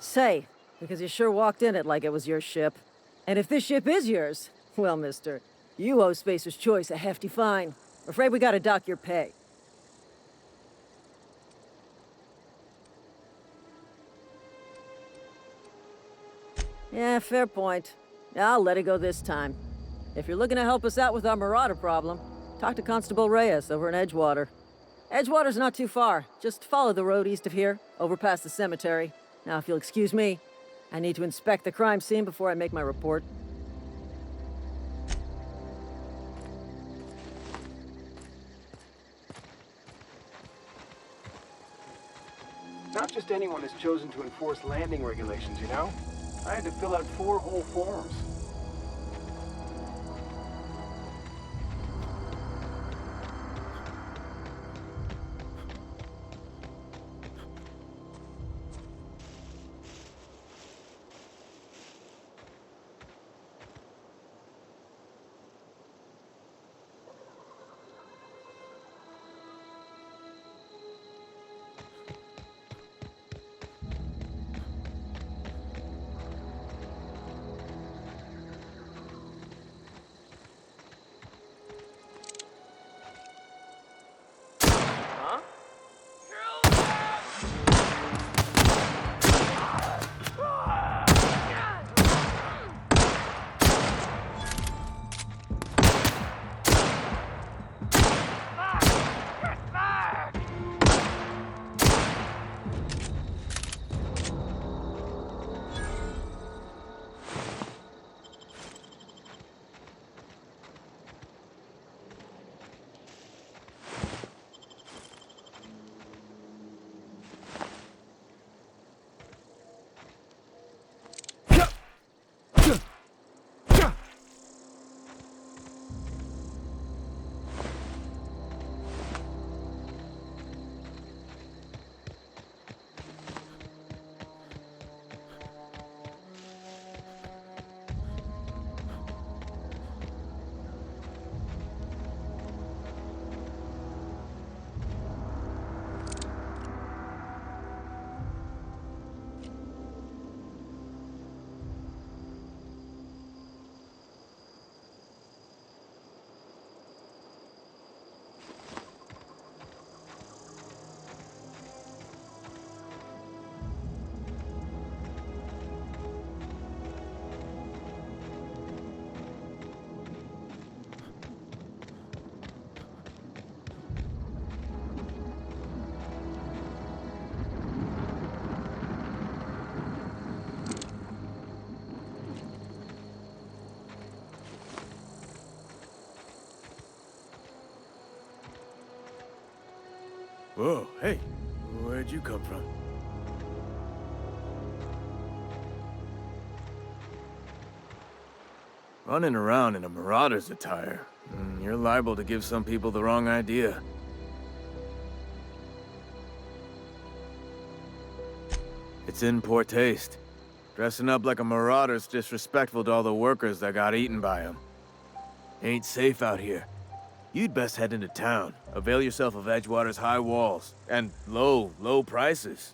Say, because you sure walked in it like it was your ship. And if this ship is yours, well, mister, you owe Spacer's Choice a hefty fine. Afraid we gotta dock your pay. Yeah, fair point. I'll let it go this time. If you're looking to help us out with our marauder problem, talk to Constable Reyes over in Edgewater. Edgewater's not too far. Just follow the road east of here, over past the cemetery. Now, if you'll excuse me, I need to inspect the crime scene before I make my report. Not just anyone is chosen to enforce landing regulations, you know? I had to fill out 4 whole forms. Whoa, hey, where'd you come from? Running around in a marauder's attire. You're liable to give some people the wrong idea. It's in poor taste. Dressing up like a marauder's disrespectful to all the workers that got eaten by them. Ain't safe out here. You'd best head into town. Avail yourself of Edgewater's high walls. And low prices.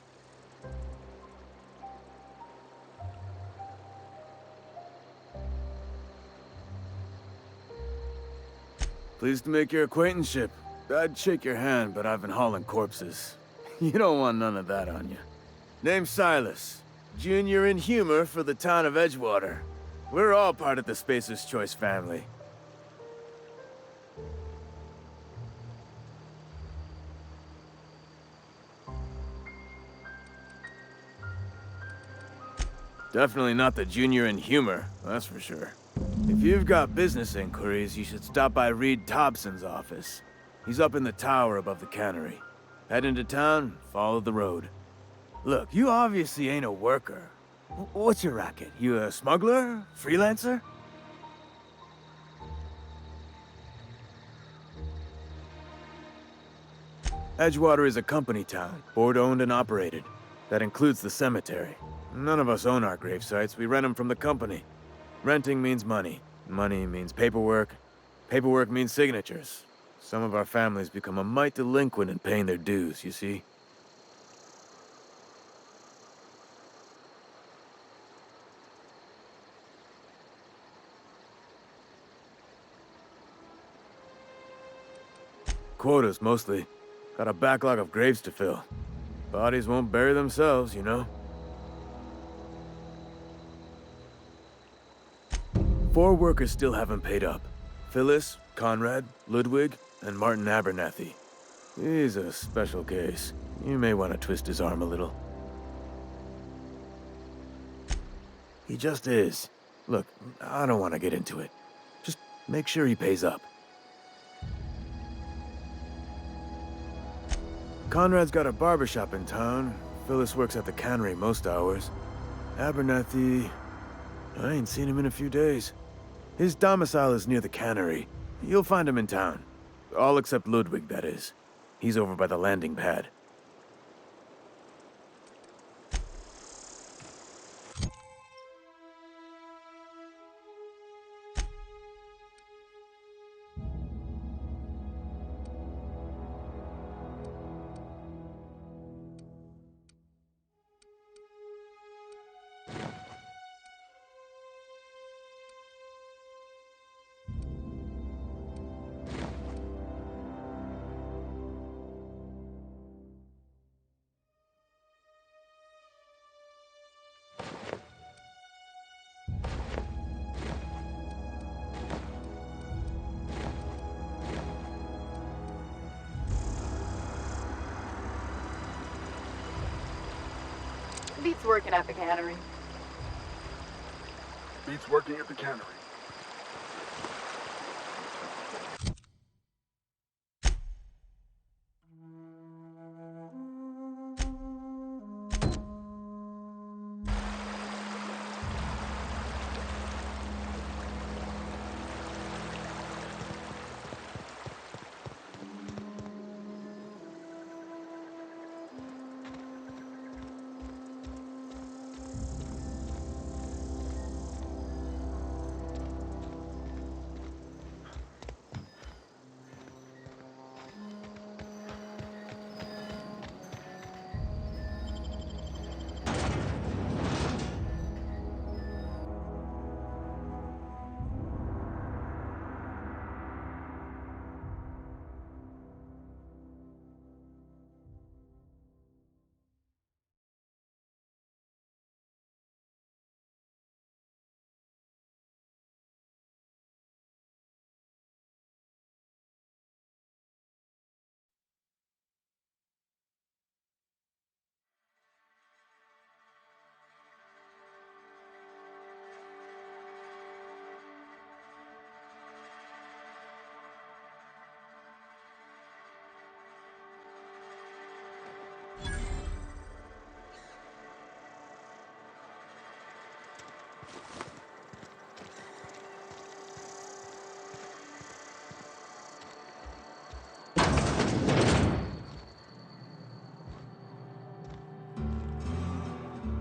Pleased to make your acquaintanceship. I'd shake your hand, but I've been hauling corpses. You don't want none of that on you. Name's Silas. Junior in humor for the town of Edgewater. We're all part of the Spacer's Choice family. Definitely not the junior in humor, that's for sure. If you've got business inquiries, you should stop by Reed Thompson's office. He's up in the tower above the cannery. Head into town, follow the road. Look, you obviously ain't a worker. What's your racket? You a smuggler? Freelancer? Edgewater is a company town, board-owned and operated. That includes the cemetery. None of us own our gravesites, we rent them from the company. Renting means money. Money means paperwork. Paperwork means signatures. Some of our families become a mite delinquent in paying their dues, you see? quotas, mostly. Got a backlog of graves to fill. Bodies won't bury themselves, you know? 4 workers still haven't paid up. Phyllis, Conrad, Ludwig, and Martin Abernathy. He's a special case. You may want to twist his arm a little. He just is. Look, I don't want to get into it. Just make sure he pays up. Conrad's got a barbershop in town. Phyllis works at the cannery most hours. Abernathy... I ain't seen him in a few days. His domicile is near the cannery. You'll find him in town. All except Ludwig, that is. He's over by the landing pad. Beats working at the cannery. Beats working at the cannery.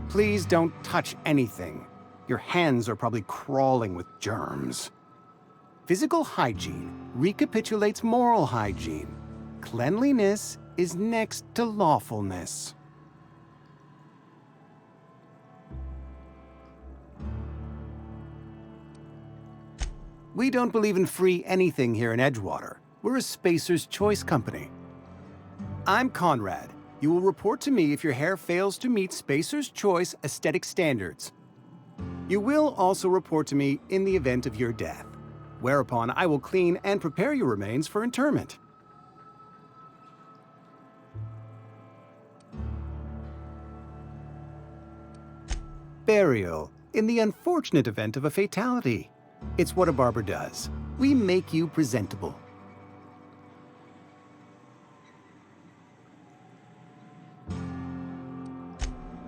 Please don't touch anything. Your hands are probably crawling with germs. Physical hygiene recapitulates moral hygiene. Cleanliness is next to lawfulness. We don't believe in free anything here in Edgewater. We're a Spacer's Choice company. I'm Conrad. You will report to me if your hair fails to meet Spacer's Choice aesthetic standards. You will also report to me in the event of your death, whereupon I will clean and prepare your remains for interment. Burial, in the unfortunate event of a fatality. It's what a barber does. We make you presentable.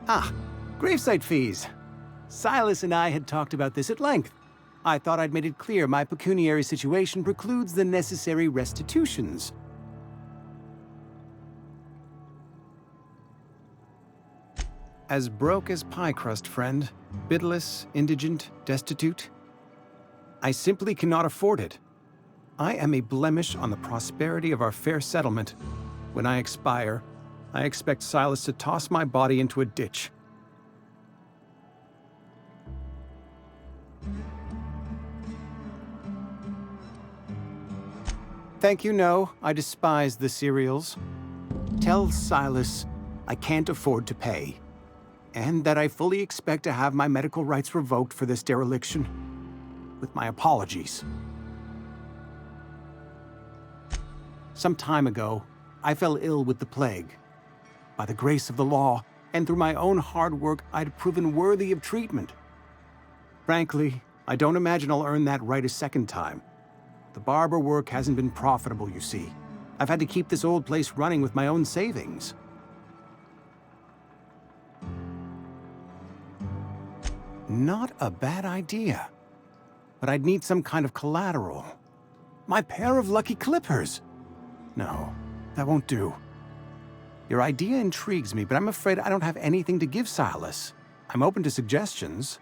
Ah, gravesite fees. Silas and I had talked about this at length. I thought I'd made it clear my pecuniary situation precludes the necessary restitutions. As broke as pie crust, friend. Bidless, indigent, destitute. I simply cannot afford it. I am a blemish on the prosperity of our fair settlement. When I expire, I expect Silas to toss my body into a ditch. Thank you, no. I despise the cereals. Tell Silas I can't afford to pay, and that I fully expect to have my medical rights revoked for this dereliction. With my apologies. Some time ago, I fell ill with the plague. By the grace of the law, and through my own hard work, I'd proven worthy of treatment. Frankly, I don't imagine I'll earn that right a second time. The barber work hasn't been profitable, you see. I've had to keep this old place running with my own savings. Not a bad idea. But I'd need some kind of collateral. My pair of lucky clippers! No, that won't do. Your idea intrigues me, but I'm afraid I don't have anything to give Silas. I'm open to suggestions.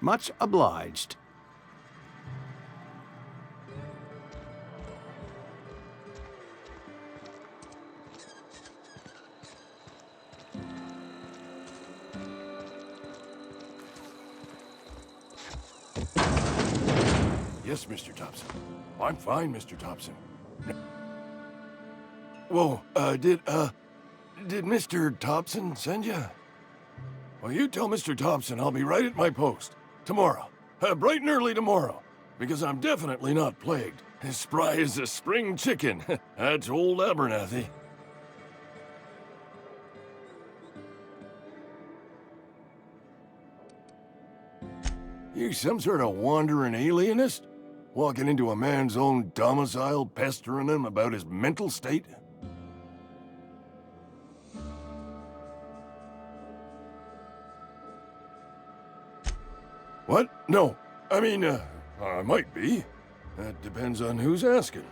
Much obliged. Yes, Mr. Thompson. I'm fine, Mr. Thompson. Whoa, did Mr. Thompson send you? Well, you tell Mr. Thompson I'll be right at my post. Tomorrow. Bright and early tomorrow. Because I'm definitely not plagued. As spry as a spring chicken. That's old Abernathy. You some sort of wandering alienist? Walking into a man's own domicile, pestering him about his mental state? What? No. I mean, I might be. That depends on who's asking.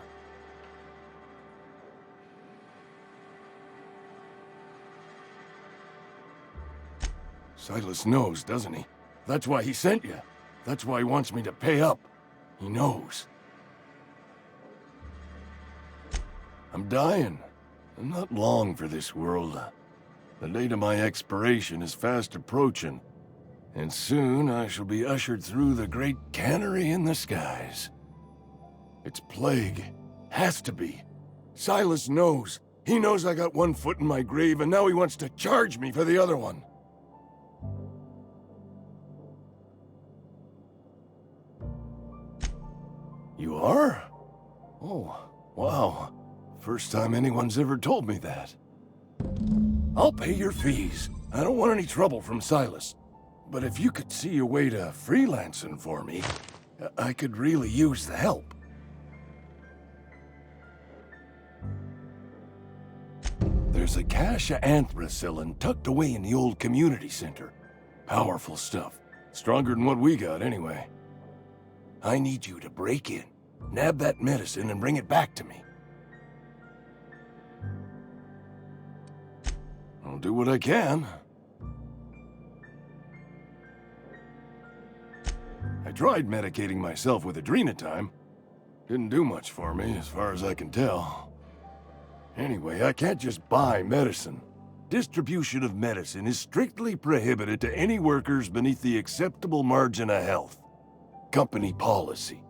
Silas knows, doesn't he? That's why he sent you. That's why he wants me to pay up. He knows. I'm dying. I'm not long for this world. The date of my expiration is fast approaching. And soon I shall be ushered through the great cannery in the skies. It's plague. Has to be. Silas knows. He knows I got one foot in my grave, and now he wants to charge me for the other one. You are? Oh, wow. First time anyone's ever told me that. I'll pay your fees. I don't want any trouble from Silas. But if you could see a way to freelancing for me, I could really use the help. There's a cache of anthracillin tucked away in the old community center. Powerful stuff. Stronger than what we got, anyway. I need you to break in, nab that medicine, and bring it back to me. I'll do what I can. I tried medicating myself with adrenatime. Didn't do much for me, as far as I can tell. Anyway, I can't just buy medicine. Distribution of medicine is strictly prohibited to any workers beneath the acceptable margin of health. Company policy.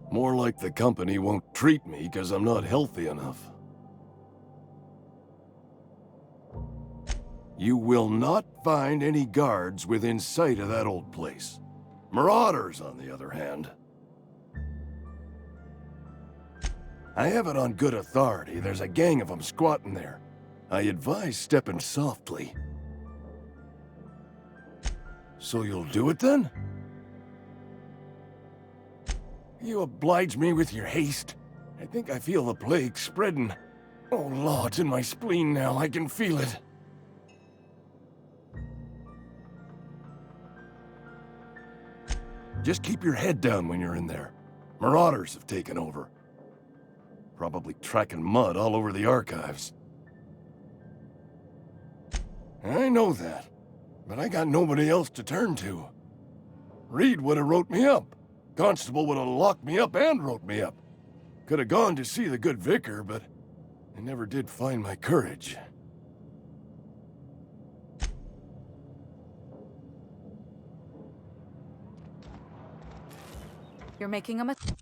More like the company won't treat me because I'm not healthy enough. You will not find any guards within sight of that old place. Marauders, on the other hand. I have it on good authority. There's a gang of them squatting there. I advise stepping softly. So you'll do it then? You oblige me with your haste. I think I feel the plague spreading. Oh, Lord, it's in my spleen now. I can feel it. Just keep your head down when you're in there. Marauders have taken over. Probably tracking mud all over the archives. I know that, but I got nobody else to turn to. Reed would have wrote me up. Constable would have locked me up and wrote me up. Could have gone to see the good vicar, but I never did find my courage. You're making a mistake.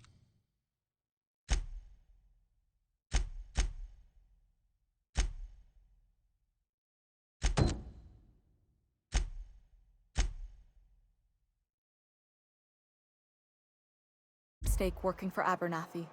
Working for Abernathy.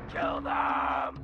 Kill them!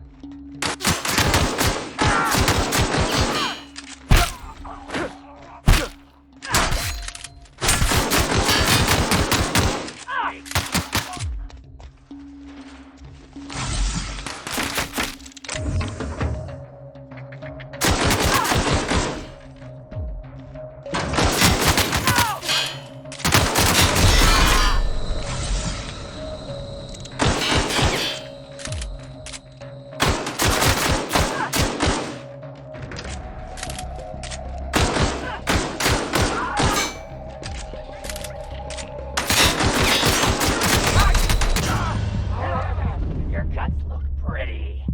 Your guts look pretty.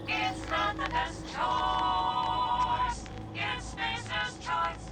It's not the best choice. It's Spacer's choice.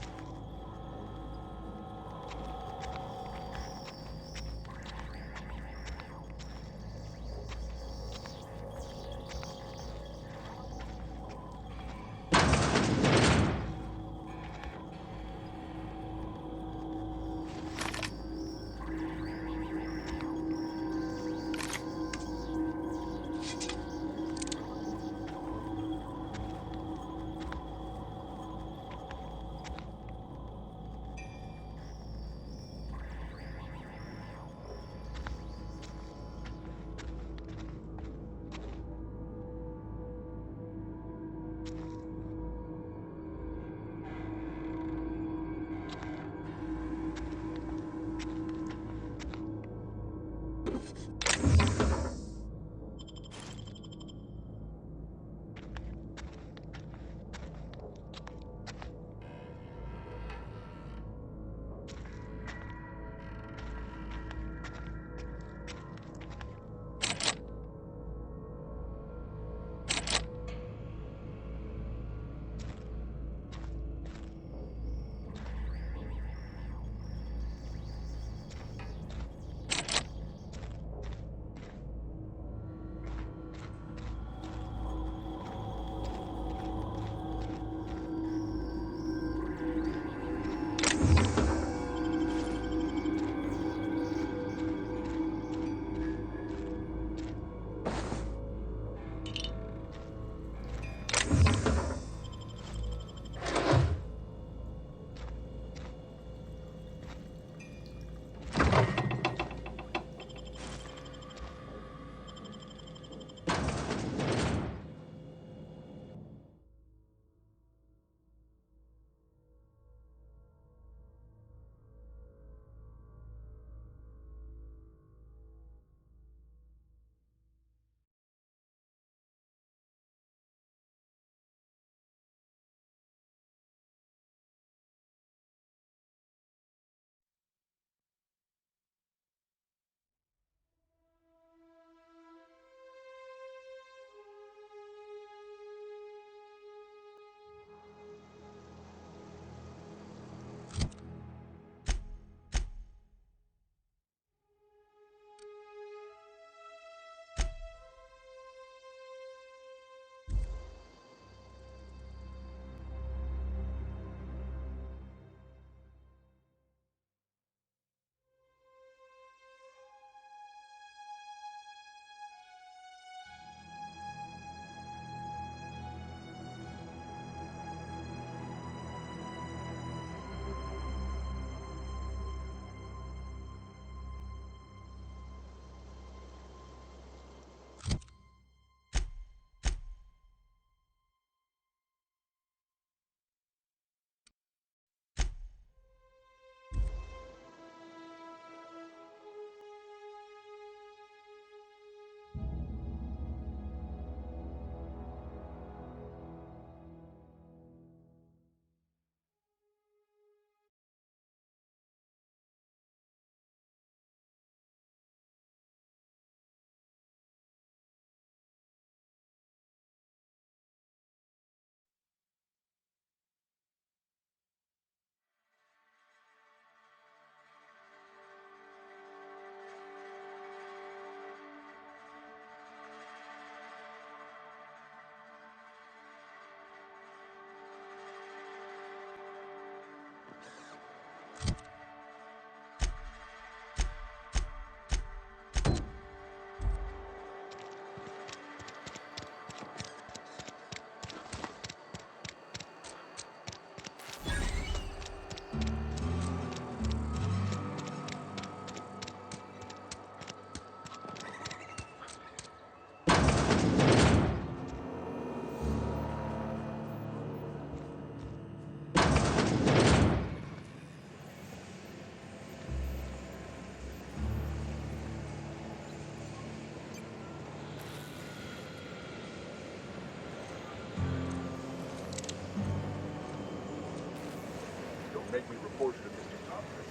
make me report you to Mr. Thompson.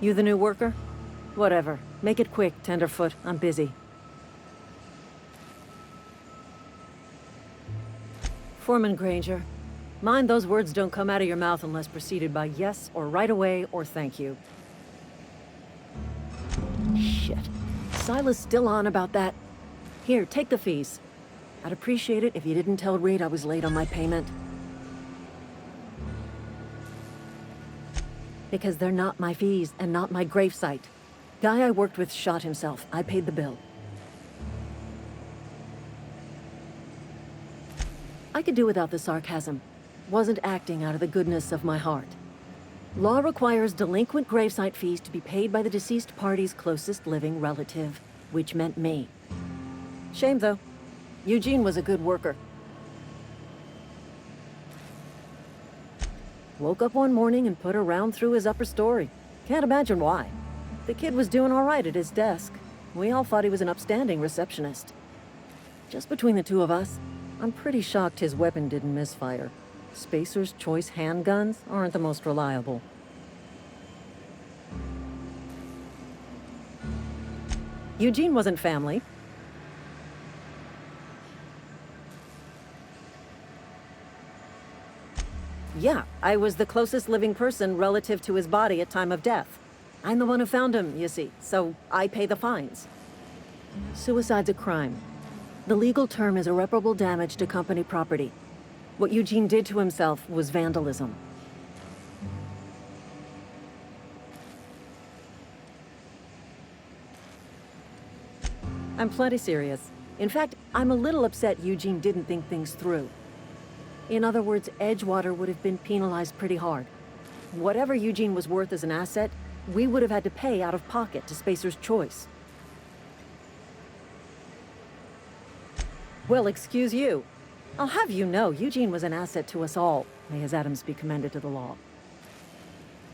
You the new worker? Whatever. Make it quick, Tenderfoot. I'm busy. Foreman Granger. Mind those words don't come out of your mouth unless preceded by yes or right away or thank you. Shit. Silas still on about that. Here, take the fees. I'd appreciate it if you didn't tell Reed I was late on my payment. Because they're not my fees and not my gravesite. Guy I worked with shot himself. I paid the bill. I could do without the sarcasm. Wasn't acting out of the goodness of my heart. Law requires delinquent gravesite fees to be paid by the deceased party's closest living relative, which meant me. Shame, though. Eugene was a good worker. Woke up one morning and put a round through his upper story. Can't imagine why. The kid was doing all right at his desk. We all thought he was an upstanding receptionist. Just between the two of us, I'm pretty shocked his weapon didn't misfire. Spacer's Choice handguns aren't the most reliable. Eugene wasn't family. Yeah, I was the closest living person relative to his body at time of death. I'm the one who found him, you see, so I pay the fines. Suicide's a crime. The legal term is irreparable damage to company property. What Eugene did to himself was vandalism. I'm plenty serious. In fact, I'm a little upset Eugene didn't think things through. In other words, Edgewater would have been penalized pretty hard. Whatever Eugene was worth as an asset, we would have had to pay out of pocket to Spacer's Choice. Well, excuse you. I'll have you know, Eugene was an asset to us all. May his atoms be commended to the law.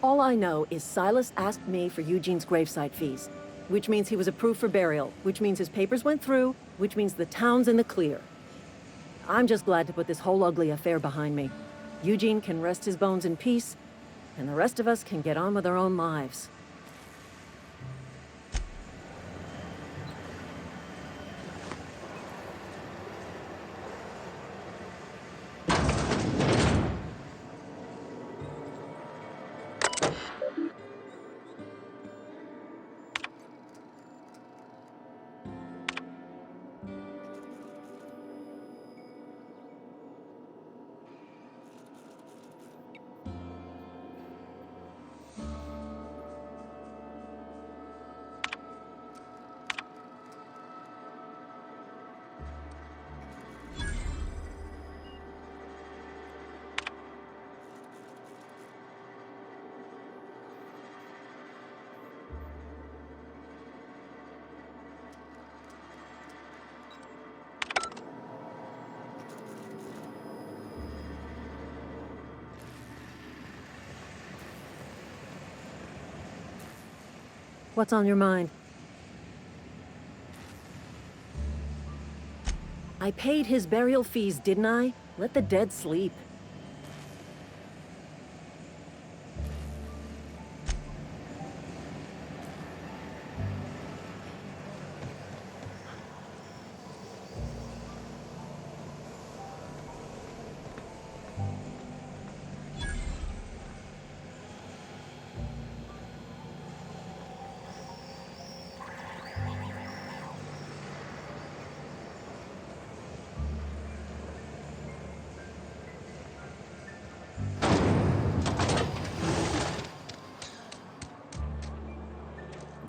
All I know is Silas asked me for Eugene's gravesite fees, which means he was approved for burial, which means his papers went through, which means the town's in the clear. I'm just glad to put this whole ugly affair behind me. Eugene can rest his bones in peace, and the rest of us can get on with our own lives. What's on your mind? I paid his burial fees, didn't I? Let the dead sleep.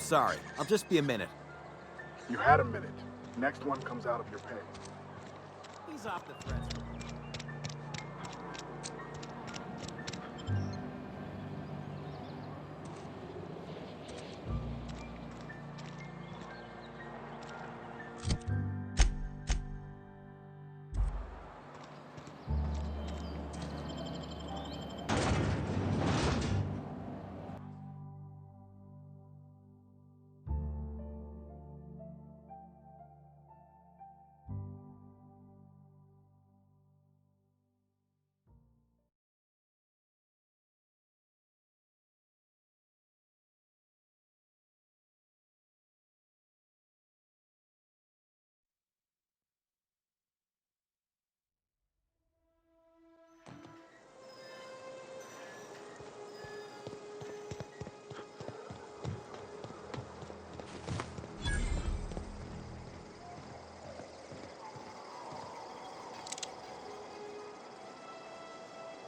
Sorry, I'll just be a minute. You had a minute. Next one comes out of your pay. He's off the threats.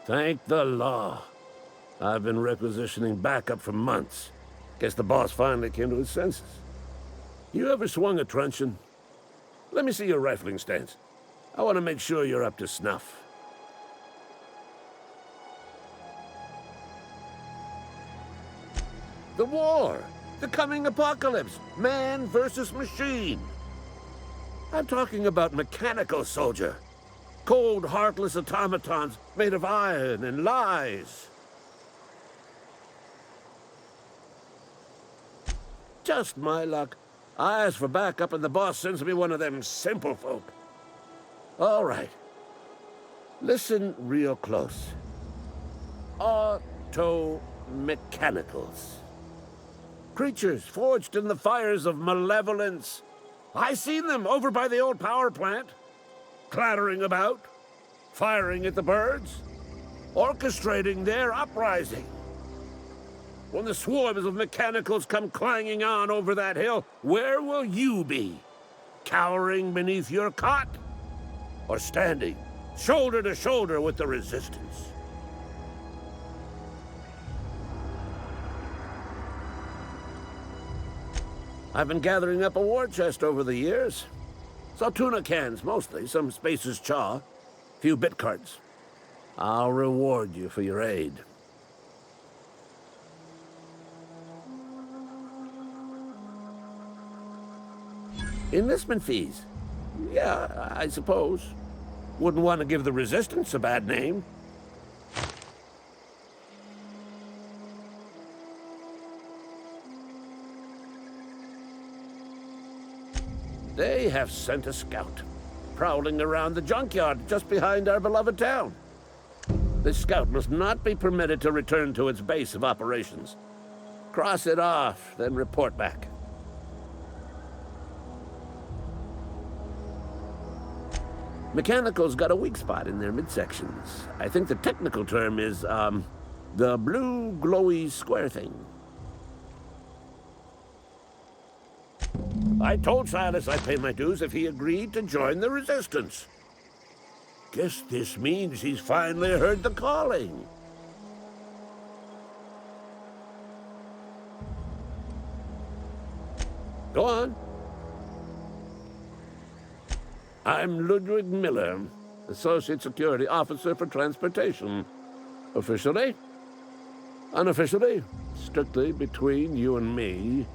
Thank the law. I've been requisitioning backup for months. Guess the boss finally came to his senses. You ever swung a truncheon? Let me see your rifling stance. I want to make sure you're up to snuff. The war! The coming apocalypse! Man versus machine! I'm talking about mechanical soldier. Cold, heartless automatons made of iron and lies. Just my luck. I ask for backup and the boss sends me one of them simple folk. All right. Listen real close. Auto-mechanicals. Creatures forged in the fires of malevolence. I seen them over by the old power plant. Clattering about, firing at the birds, orchestrating their uprising. When the swarms of mechanicals come clanging on over that hill, where will you be? Cowering beneath your cot? Or standing, shoulder to shoulder with the resistance? I've been gathering up a war chest over the years. Saw tuna cans, mostly, some Spacer's chaw, a few bit cards. I'll reward you for your aid. Enlistment fees? Yeah, I suppose. Wouldn't want to give the Resistance a bad name. They have sent a scout, prowling around the junkyard just behind our beloved town. This scout must not be permitted to return to its base of operations. Cross it off, then report back. Mechanicals got a weak spot in their midsections. I think the technical term is, the blue glowy square thing. I told Silas I'd pay my dues if he agreed to join the Resistance. Guess this means he's finally heard the calling. Go on. I'm Ludwig Miller, Associate Security Officer for Transportation. Officially? Unofficially? Strictly between you and me.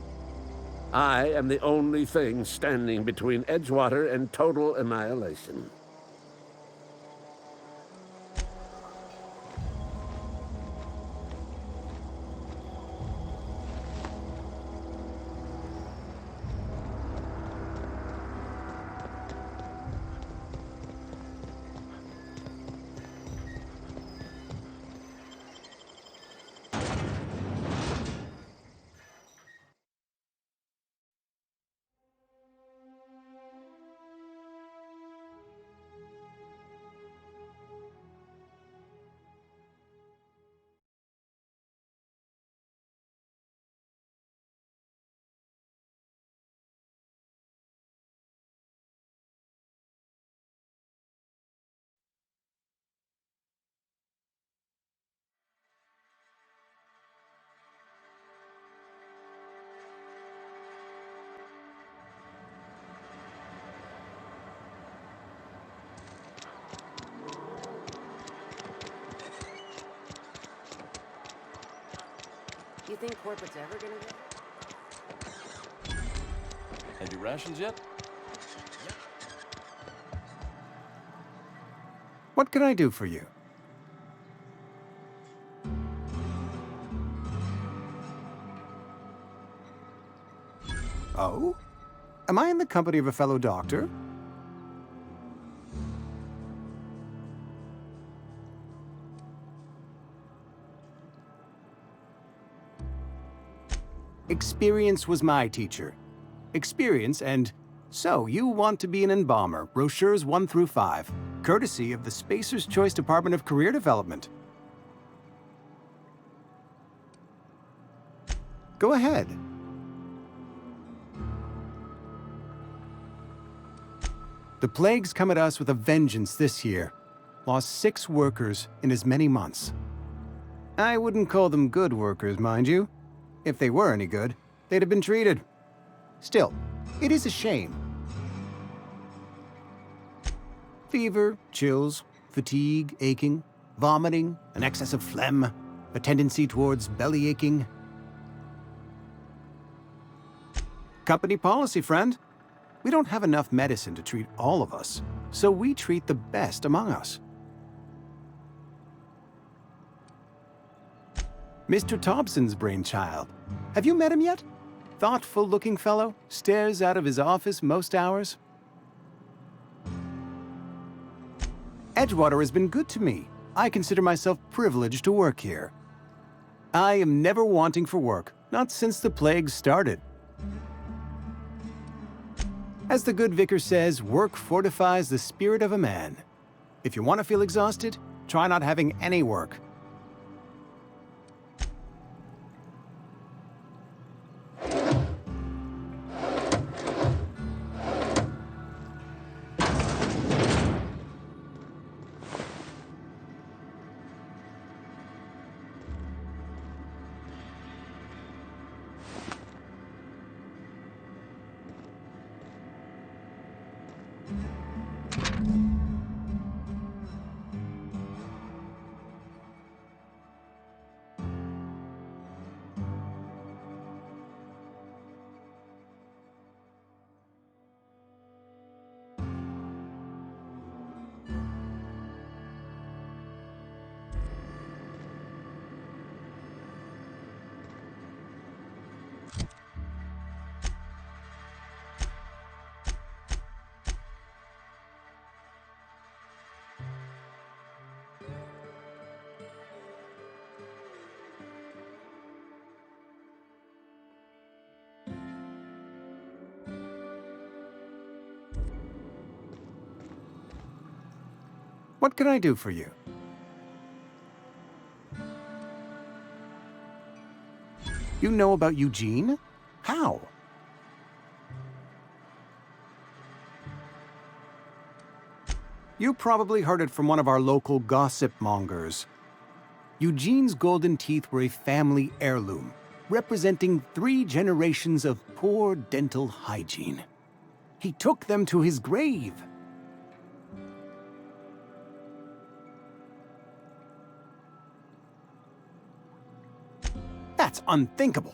I am the only thing standing between Edgewater and total annihilation. You think corporate's ever gonna get? Had your rations yet? What can I do for you? Oh? Am I in the company of a fellow doctor? Experience was my teacher. Experience and... So, you want to be an embalmer, brochures 1 through 5, courtesy of the Spacer's Choice Department of Career Development. Go ahead. The plague's come at us with a vengeance this year. lost 6 workers in as many months. I wouldn't call them good workers, mind you. If they were any good, they'd have been treated. Still, it is a shame. Fever, chills, fatigue, aching, vomiting, an excess of phlegm, a tendency towards belly aching. Company policy, friend. We don't have enough medicine to treat all of us, so we treat the best among us. Mr. Thompson's brainchild. Have you met him yet? Thoughtful-looking fellow, stares out of his office most hours. Edgewater has been good to me. I consider myself privileged to work here. I am never wanting for work, not since the plague started. As the good vicar says, work fortifies the spirit of a man. If you want to feel exhausted, try not having any work. What can I do for you? You know about Eugene? How? You probably heard it from one of our local gossip mongers. Eugene's golden teeth were a family heirloom, representing 3 generations of poor dental hygiene. He took them to his grave. That's unthinkable.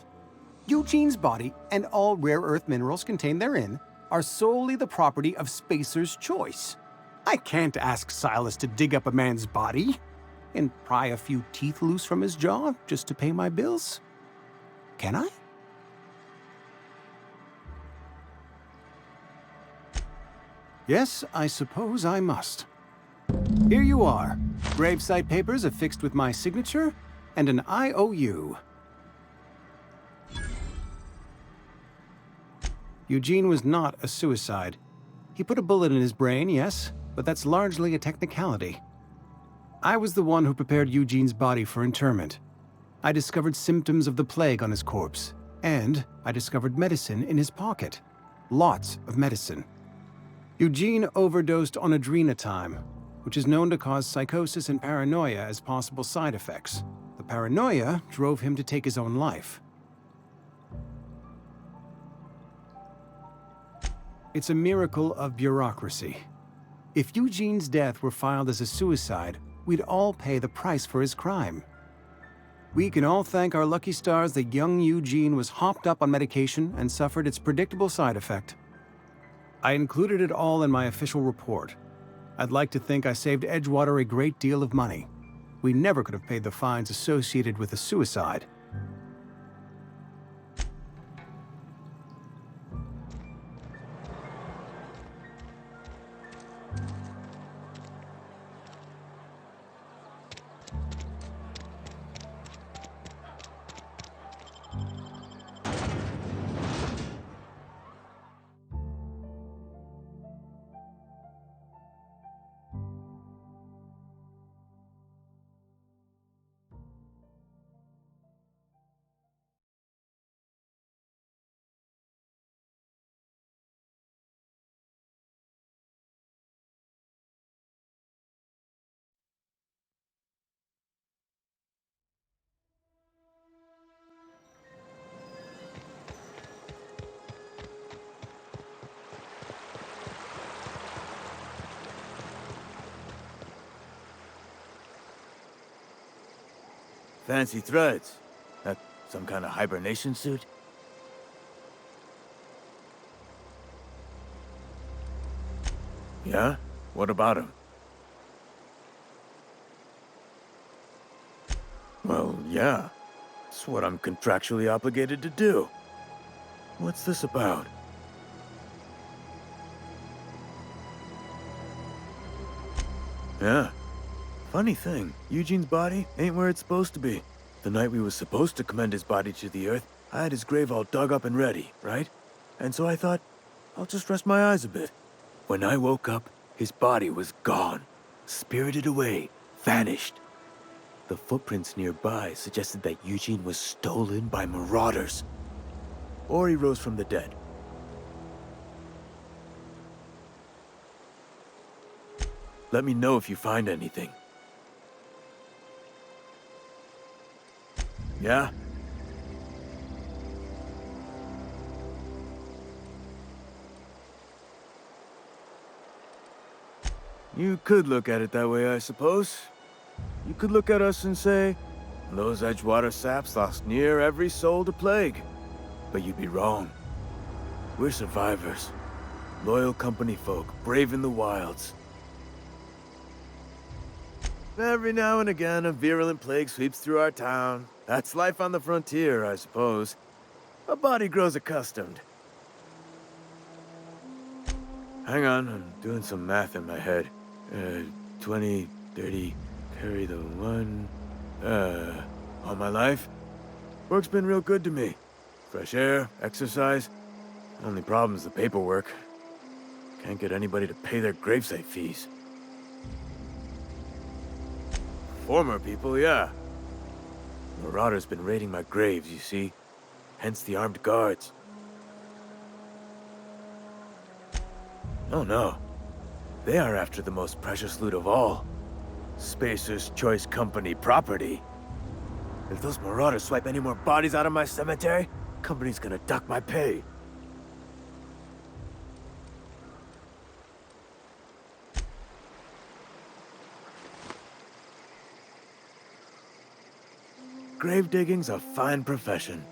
Eugene's body and all rare earth minerals contained therein are solely the property of Spacer's choice. I can't ask Silas to dig up a man's body and pry a few teeth loose from his jaw just to pay my bills. Can I? Yes, I suppose I must. Here you are. Gravesite papers affixed with my signature and an IOU. Eugene was not a suicide. He put a bullet in his brain, yes, but that's largely a technicality. I was the one who prepared Eugene's body for interment. I discovered symptoms of the plague on his corpse, and I discovered medicine in his pocket. Lots of medicine. Eugene overdosed on adrenatime, which is known to cause psychosis and paranoia as possible side effects. The paranoia drove him to take his own life. It's a miracle of bureaucracy. If Eugene's death were filed as a suicide, we'd all pay the price for his crime. We can all thank our lucky stars that young Eugene was hopped up on medication and suffered its predictable side effect. I included it all in my official report. I'd like to think I saved Edgewater a great deal of money. We never could have paid the fines associated with a suicide. fancy threads. That some kind of hibernation suit? Yeah? What about him? Well, yeah. It's what I'm contractually obligated to do. What's this about? Yeah. Funny thing, Eugene's body ain't where it's supposed to be. The night we was supposed to commend his body to the earth, I had his grave all dug up and ready, right? And so I thought, I'll just rest my eyes a bit. When I woke up, his body was gone. Spirited away. Vanished. The footprints nearby suggested that Eugene was stolen by marauders. Or he rose from the dead. Let me know if you find anything. Yeah? You could look at it that way, I suppose. You could look at us and say, those Edgewater saps lost near every soul to plague. But you'd be wrong. We're survivors. Loyal company folk, brave in the wilds. Every now and again, a virulent plague sweeps through our town. That's life on the frontier, I suppose. A body grows accustomed. Hang on, I'm doing some math in my head. 20, 30, carry the 1... all my life? Work's been real good to me. Fresh air, exercise. Only problem's the paperwork. Can't get anybody to pay their gravesite fees. Former people, yeah. Marauders been raiding my graves, you see. Hence the armed guards. Oh no. They are after the most precious loot of all. Spacer's Choice Company property. If those marauders swipe any more bodies out of my cemetery, company's gonna dock my pay. Grave digging's a fine profession.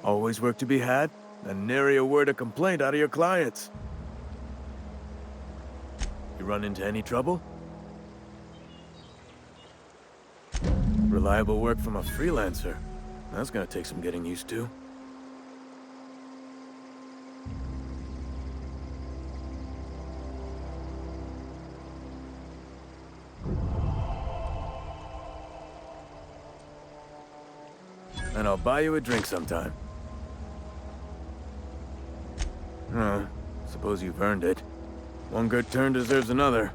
Always work to be had, and nary a word of complaint out of your clients. You run into any trouble? Reliable work from a freelancer. That's gonna take some getting used to. And I'll buy you a drink sometime. Suppose you've earned it. One good turn deserves another.